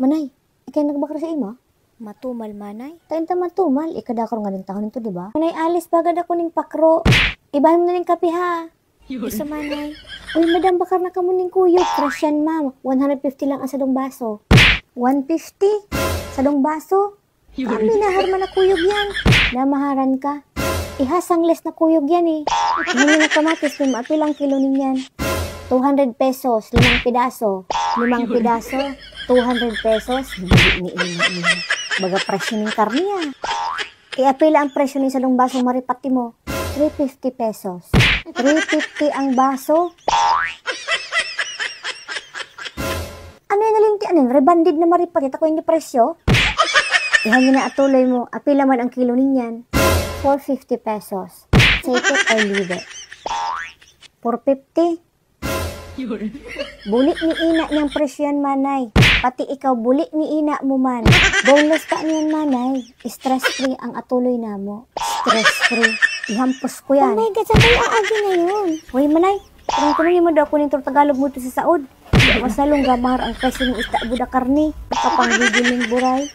Manay, ikay nagbakar sa ima? Matumal manay. Tayo matumal, ikadakar nga ng tahon nito, di ba? Manay, alis bagad ako ning pakro. Ibahin mo na ning kape ha. Isa manay. Uy, madam, bakar na ka mo ning kuyog. Fresh yan, ma'am. 150 lang ang sadong baso. 150? Sadong baso? Kami naharman na kuyog yan. Namaharan ka. Ihasangles na kuyog yan eh. Ngayon na kamatis, mapilang kilo ninyan. 200 pesos, 5 pidaso. 5 pidaso, 200 pesos. Hindi ni baga presyo ng karne ah. Iapila ang presyo ng sadong baso maripati mo. 350 pesos. 350 ang baso. Ano yung nalinti? Ano yung rebanded na maripati? Ako yung presyo? Ihangin na atuloy mo. Apila man ang kilo ninyan. 450 pesos. Take it or leave it. 450. Bulik ni ina niyang presyo yan, manay. Pati ikaw, bulik ni ina mo man. Boneless ka niyan, manay. Stress-free ang atuloy na mo. Stress-free. Ihampos ko yan. Oh my God, saan kayo aagi ngayon? Hoy, manay. Tanong mo daw kunin to Tagalog mo to sa Saud. Masalong gamar ang presyo ng isda buda karni. Kapang gigiling buray.